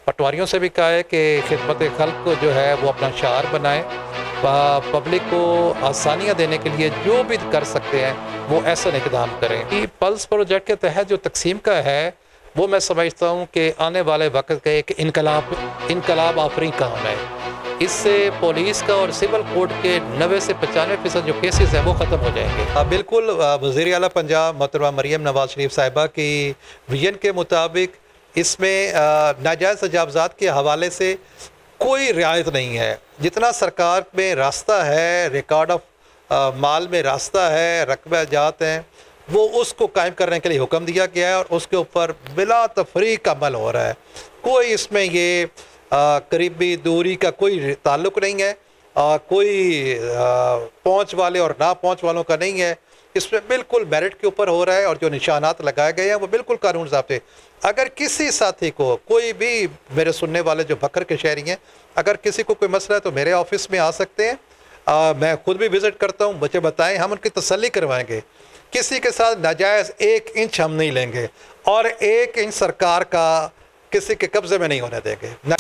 पटवारियों से भी कहा है कि खिदमत खल्क को जो है वो अपना शार बनाएं, पब्लिक को आसानियाँ देने के लिए जो भी कर सकते हैं वो ऐसा इक़दाम करें। कि पल्स प्रोजेक्ट के तहत जो तकसीम का है वो मैं समझता हूँ कि आने वाले वक्त का एक इनकलाब आफरी काम है। इससे पुलिस का और सिविल कोड के 90 से 95% जो केसेस हैं वो ख़त्म हो जाएंगे। बिल्कुल वज़ीर आला पंजाब मोहतरमा मरियम नवाज़ शरीफ साहिबा की विजन के मुताबिक इसमें नाजायज़ तजावज़ात के हवाले से कोई रियायत नहीं है। जितना सरकार में रास्ता है, रिकॉर्ड ऑफ माल में रास्ता है, रकबा जात हैं, वो उसको कायम करने के लिए हुक्म दिया गया है और उसके ऊपर बिला तफरीक अमल हो रहा है। कोई इसमें ये करीबी दूरी का कोई ताल्लुक़ नहीं है, कोई पहुंच वाले और ना पहुंच वालों का नहीं है। इसमें बिल्कुल मेरिट के ऊपर हो रहा है और जो निशानात लगाए गए हैं वो बिल्कुल कानून ज़ाब्ते। अगर किसी साथी को, कोई भी मेरे सुनने वाले जो बखर के शहरी हैं, अगर किसी को कोई मसला है तो मेरे ऑफिस में आ सकते हैं। मैं खुद भी विज़िट करता हूँ, मुझे बताएं, हम उनकी तसल्ली करवाएंगे। किसी के साथ नाजायज़ 1 इंच हम नहीं लेंगे और 1 इंच सरकार का किसी के कब्ज़े में नहीं होने देंगे।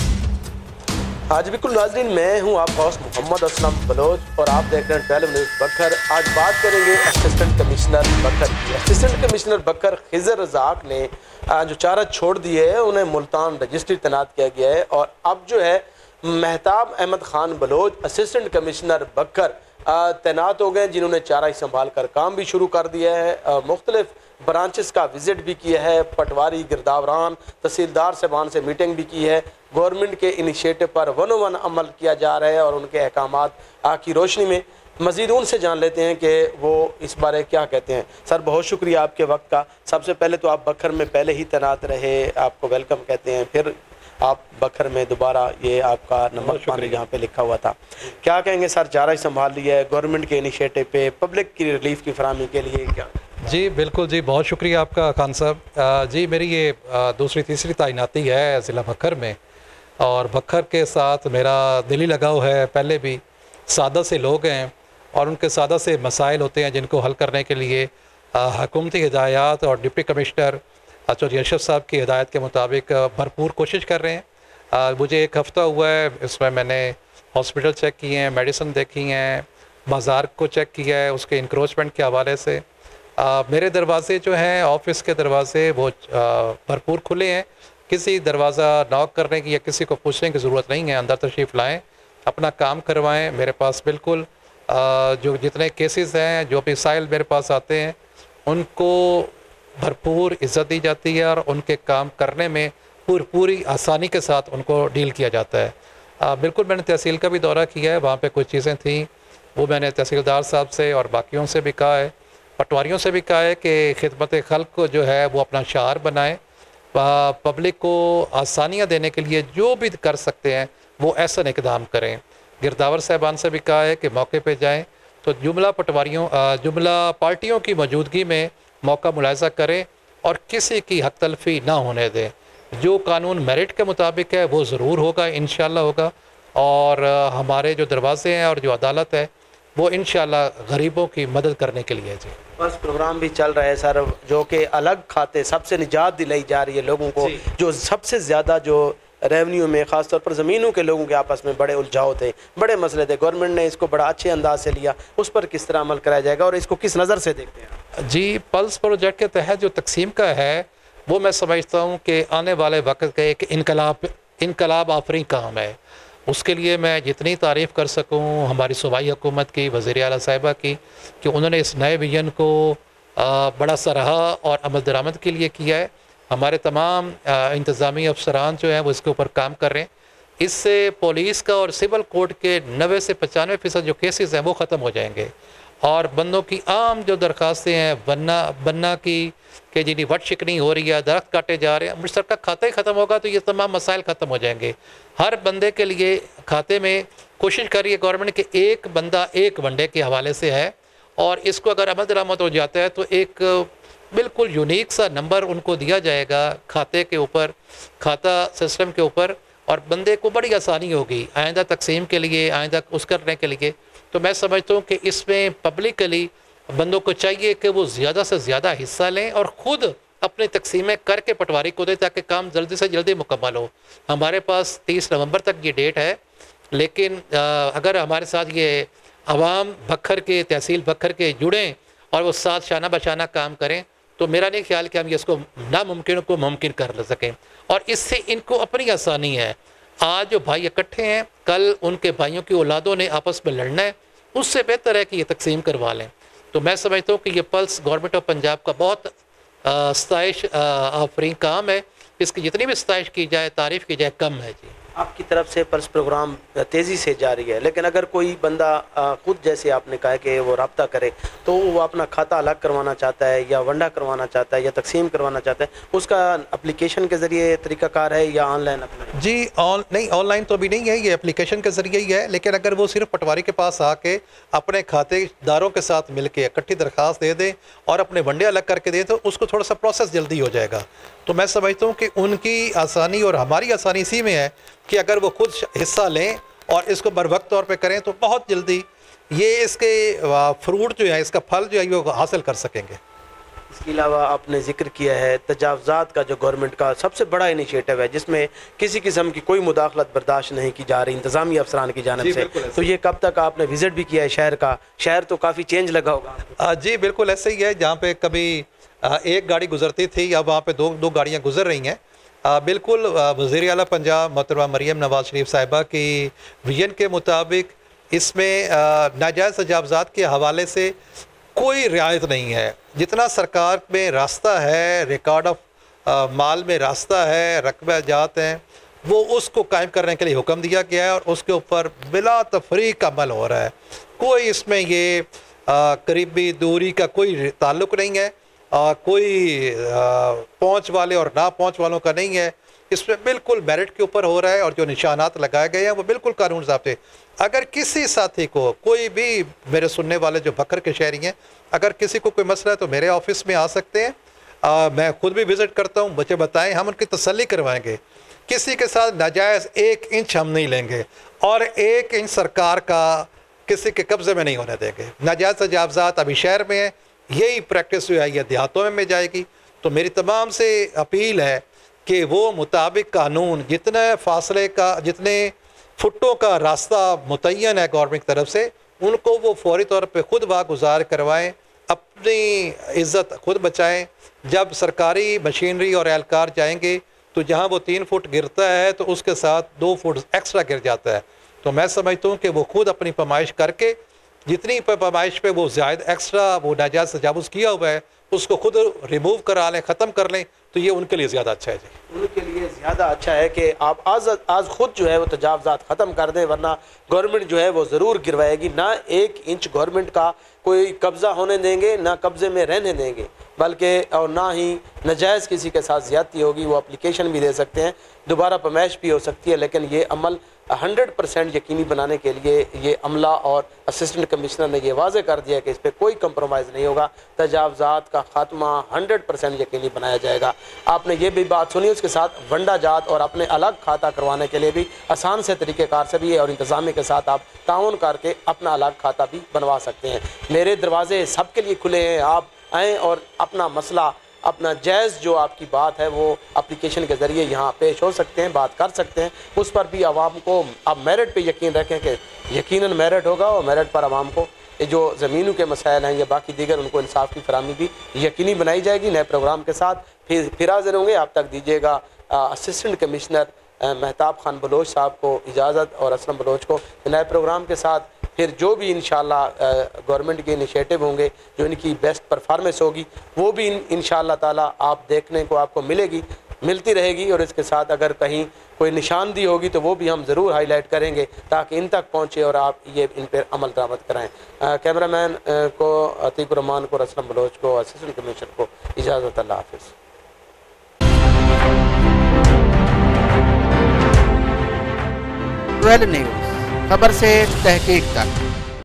आज बिल्कुल नाज़रीन, मैं हूं आपका होस्ट मोहम्मद असलम बलोच और आप देख रहे हैं 12 न्यूज़ बखर। आज बात करेंगे असिस्टेंट कमिश्नर बखर की। असिस्टेंट कमिश्नर बखर खिज़र रज़ाक ने जो चारा छोड़ दिए है उन्हें मुल्तान रजिस्ट्री तैनात किया गया है और अब जो है महताब अहमद ख़ान बलोच असिस्टेंट कमिश्नर बखर तैनात हो गए, जिन्होंने चारा संभाल कर काम भी शुरू कर दिया है। मुख्तलिफ ब्रांचेस का विज़िट भी किया है, पटवारी, गिरदावरान, तहसीलदार साहबान से मीटिंग भी की है। गवर्नमेंट के इनिशिएटिव पर 101 अमल किया जा रहा है और उनके अहकामात की रोशनी में मज़ीद उनसे जान लेते हैं कि वो इस बारे क्या कहते हैं। सर, बहुत शुक्रिया आपके वक्त का। सबसे पहले तो आप बखर में पहले ही तैनात रहे, आपको वेलकम कहते हैं। फिर आप बखर में दोबारा, ये आपका नंबर पानी यहाँ पे लिखा हुआ था। क्या कहेंगे सर, चारा संभाल लिया है गवर्नमेंट के इनिशिएटिव पे, पब्लिक की रिलीफ की फराहमी के लिए क्या? जी बिल्कुल जी, बहुत शुक्रिया आपका खान साहब। जी मेरी ये दूसरी तीसरी तैनाती है ज़िला बखर में और बखर के साथ मेरा दिली लगाव है। पहले भी सादा से लोग हैं और उनके सादा से मसाइल होते हैं जिनको हल करने के लिए हुकूमती हिदायत और डिप्टी कमिश्नर चौधरी अशरफ साहब की हिदायत के मुताबिक भरपूर कोशिश कर रहे हैं। मुझे 1 हफ़्ता हुआ है, इसमें मैंने हॉस्पिटल चेक किए हैं, मेडिसिन देखी हैं, बाज़ार को चेक किया है उसके इंक्रोचमेंट के हवाले से। मेरे दरवाज़े जो हैं, ऑफ़िस के दरवाज़े, वो भरपूर खुले हैं। किसी दरवाज़ा नॉक करने की या किसी को पूछने की ज़रूरत नहीं है। अंदर तशरीफ़ लाएँ, अपना काम करवाएँ। मेरे पास बिल्कुल जो जितने केसेस हैं, जो भी साइल मेरे पास आते हैं, उनको भरपूर इज़्ज़त दी जाती है और उनके काम करने में पूरी आसानी के साथ उनको डील किया जाता है। बिल्कुल मैंने तहसील का भी दौरा किया है, वहाँ पे कुछ चीज़ें थीं, वो मैंने तहसीलदार साहब से और बाकियों से भी कहा है, पटवारियों से भी कहा है कि खिदमत खल्क को जो है वो अपना शार बनाएं, पब्लिक को आसानियाँ देने के लिए जो भी कर सकते हैं वो ऐसा इक़दाम करें। गिरदावर साहबान से भी कहा है कि मौके पे जाएं तो जुमला पार्टियों की मौजूदगी में मौका मुलाहिज़ा करें और किसी की हक तलफ़ी ना होने दें। जो कानून मेरिट के मुताबिक है वो ज़रूर होगा, इंशाअल्लाह होगा। और हमारे जो दरवाज़े हैं और जो अदालत है वो इंशाअल्लाह गरीबों की मदद करने के लिए। जी बस प्रोग्राम भी चल रहा है सर, जो कि अलग खाते सबसे निजात दिलाई जा रही है लोगों को, जो सबसे ज़्यादा जो रेवेन्यू में ख़ासतौर पर ज़मीनों के लोगों के आपस में बड़े उलझाव थे, बड़े मसले थे। गवर्नमेंट ने इसको बड़ा अच्छे अंदाज से लिया, उस पर किस तरह अमल कराया जाएगा और इसको किस नज़र से देखते हैं? जी पल्स प्रोजेक्ट के तहत जो तकसीम का है वो मैं समझता हूँ कि आने वाले वक्त का एक इनकलाब आफरी काम है। उसके लिए मैं जितनी तारीफ़ कर सकूँ हमारी सूबाई हुकूमत की, वज़ीर आला साहिबा की, कि उन्होंने इस नए विजन को बड़ा सराहा और अमल दरामद के लिए किया है। हमारे तमाम इंतज़ामी अफसरान जो हैं वो इसके ऊपर काम कर रहे हैं। इससे पुलिस का और सिविल कोड के 90 से 95% जो केसेस हैं वो ख़त्म हो जाएंगे और बंदों की आम जो दरख्वास्तें हैं बनना की कि जिन्हें वट शिकनी हो रही है, दरख्त काटे जा रहे हैं, अमृतसर का खाता ही ख़त्म होगा तो ये तमाम मसाइल ख़त्म हो जाएंगे। हर बंदे के लिए खाते में कोशिश कर रही है गवर्नमेंट कि एक बंदा एक वनडे के हवाले से है और इसको अगर अमल दरामद हो जाता है तो एक बिल्कुल यूनिक सा नंबर उनको दिया जाएगा खाते के ऊपर, खाता सिस्टम के ऊपर, और बंदे को बड़ी आसानी होगी आइंदा तकसीम के लिए, आइंदा उस करने के लिए। तो मैं समझता हूँ कि इसमें पब्लिकली बंदों को चाहिए कि वो ज़्यादा से ज़्यादा हिस्सा लें और ख़ुद अपनी तकसीमें करके पटवारी को दे ताकि काम जल्दी से जल्दी मुकम्मल हो। हमारे पास 30 नवंबर तक ये डेट है, लेकिन अगर हमारे साथ ये अवाम बखर के, तहसील बखर के जुड़ें और वो साथ शाना बशाना काम करें तो मेरा नहीं ख्याल कि हम ये इसको नामुमकिन को मुमकिन कर सकें। और इससे इनको अपनी आसानी है। आज जो भाई इकट्ठे हैं, कल उनके भाइयों की औलादों ने आपस में लड़ना है, उससे बेहतर है कि ये तकसीम करवा लें। तो मैं समझता हूँ कि ये पल्स गवर्नमेंट ऑफ पंजाब का बहुत सताइश आफरीन काम है। इसकी जितनी भी सताइश की जाए, तारीफ़ की जाए, कम है जी। आपकी तरफ से पल्स प्रोग्राम तेज़ी से जारी है, लेकिन अगर कोई बंदा खुद, जैसे आपने कहा कि वो रब्ता करे, तो वो अपना खाता अलग करवाना चाहता है या वंडा करवाना चाहता है या तकसीम करवाना चाहता है, उसका एप्लीकेशन के ज़रिए तरीक़ाकार है या ऑनलाइन अपना? जी नहीं, ऑनलाइन तो अभी नहीं है, ये एप्लीकेशन के ज़रिए ही है। लेकिन अगर वो सिर्फ पटवारी के पास आके अपने खातेदारों के साथ मिल के इकट्ठी दरख्वास्त दे दें और अपने वंडे अलग करके दें तो उसको थोड़ा सा प्रोसेस जल्दी हो जाएगा। तो मैं समझता हूँ कि उनकी आसानी और हमारी आसानी इसी में है कि अगर वो खुद हिस्सा लें और इसको बरवक्त तौर पे करें तो बहुत जल्दी ये इसके फ्रूट जो है, इसका फल जो है वो हासिल कर सकेंगे। इसके अलावा आपने जिक्र किया है तजावज़ात का, जो गवर्नमेंट का सबसे बड़ा इनिशिएटिव है जिसमें किसी किस्म की कोई मुदाखलत बर्दाश्त नहीं की जा रही इंतज़ामी अफसरान की जानिब से, तो ये कब तक आपने विज़िट भी किया है शहर का? शहर तो काफ़ी चेंज लगा होगा। जी बिल्कुल ऐसे ही है। जहाँ पे कभी एक गाड़ी गुजरती थी, अब वहाँ पे दो गाड़ियाँ गुजर रही हैं। बिल्कुल वज़ीर आला पंजाब मोहतरमा मरियम नवाज़ शरीफ साहिबा की विजन के मुताबिक इसमें नाजायज़ तजावज़ात के हवाले से कोई रियायत नहीं है। जितना सरकार में रास्ता है, रिकॉर्ड ऑफ माल में रास्ता है, रकबे जात हैं, वो उसको कायम करने के लिए हुक्म दिया गया है और उसके ऊपर बिला तफरीक अमल हो रहा है। कोई इसमें ये करीबी दूरी का कोई ताल्लुक़ नहीं है, कोई पहुंच वाले और ना पहुंच वालों का नहीं है। इसमें बिल्कुल मेरिट के ऊपर हो रहा है और जो निशानात लगाए गए हैं वो बिल्कुल कानून ज़ाब्ते। अगर किसी साथी को, कोई भी मेरे सुनने वाले जो बखर के शहरी हैं, अगर किसी को कोई मसला है तो मेरे ऑफिस में आ सकते हैं। मैं खुद भी विज़िट करता हूँ, बच्चे बताएं, हम उनकी तसल्ली करवाएंगे। किसी के साथ नाजायज़ 1 इंच हम नहीं लेंगे और 1 इंच सरकार का किसी के कब्ज़े में नहीं होने देंगे। नाजायज़ तजावज़ात अभी शहर में है, यही प्रैक्टिस जो है ये देहातों में जाएगी। तो मेरी तमाम से अपील है कि वो मुताबिक कानून, जितने फासले का, जितने फुटों का रास्ता मुतय्यन है गवर्नमेंट की तरफ से, उनको वो फौरी तौर पे खुद वागुजार करवाएं, अपनी इज़्ज़त खुद बचाएं। जब सरकारी मशीनरी और एहलकार जाएंगे तो जहाँ वो 3 फुट गिरता है तो उसके साथ 2 फुट एक्स्ट्रा गिर जाता है। तो मैं समझता हूँ कि वो खुद अपनी पैमाइश करके, जितनी पैमाइश पे वो ज़्यादा एक्स्ट्रा वो नाजायज़ तजावुज़ किया हुआ है उसको खुद रिमूव करा लें, ख़त्म कर लें, तो ये उनके लिए ज़्यादा अच्छा है जी। उनके लिए ज़्यादा अच्छा है कि आप आज खुद जो है वो तजावज़ात ख़त्म कर दें, वरना गवर्नमेंट जो है वो ज़रूर गिरवाएगी। ना 1 इंच गवर्नमेंट का कोई कब्ज़ा होने देंगे, ना कब्ज़े में रहने देंगे, बल्कि और ना ही नाजायज़ किसी के साथ ज़्यादती होगी। वो एप्लीकेशन भी दे सकते हैं, दोबारा पैमाइश भी हो सकती है, लेकिन ये अमल 100% यकीनी बनाने के लिए ये अमला और असिस्टेंट कमिश्नर ने ये वाज़े कर दिया कि इस पर कोई कंप्रोमाइज़ नहीं होगा। तजावज़ात का ख़ात्मा 100% यकीनी बनाया जाएगा। आपने ये भी बात सुनी, उसके साथ वंडा जात और अपने अलग खाता करवाने के लिए भी आसान से तरीक़ेकार से भी है और इंतज़ामी के साथ आप ताउन करके अपना अलग खाता भी बनवा सकते हैं। मेरे दरवाजे सबके लिए खुले हैं, आप आएँ और अपना मसला, अपना जायज़ जो आपकी बात है वो एप्लीकेशन के ज़रिए यहाँ पेश हो सकते हैं, बात कर सकते हैं। उस पर भी आवाम को आप मेरिट पे यकीन रखें कि यकीनन मेरिट होगा और मेरिट पर आवाम को जो ज़मीनों के मसाइल हैं या बाकी दीगर उनको इंसाफ की फराहमी भी यकीनी बनाई जाएगी। नए प्रोग्राम के साथ फिर हाज़िर होंगे। आप तक दीजिएगा असिस्टेंट कमिश्नर महताब खान बलोच साहब को इजाज़त और असलम बलोच को। नए प्रोग्राम के साथ फिर जो भी इंशाअल्लाह गवर्नमेंट के इनिशिएटिव होंगे, जो इनकी बेस्ट परफॉर्मेंस होगी, वो भी इंशाअल्लाह ताला आप देखने को आपको मिलती रहेगी। और इसके साथ अगर कहीं कोई निशानदी होगी तो वो भी हम ज़रूर हाईलाइट करेंगे ताकि इन तक पहुँचे और आप ये इन पर अमल दरामद कराएँ। कैमरामैन को, अतीक रहमान को, असलम बलोच को, असिस्टेंट कमिश्नर को इजाज़त। अल्लाह हाफ़िज़। ट्वेल्व न्यूज़, खबर से तहकीक तक।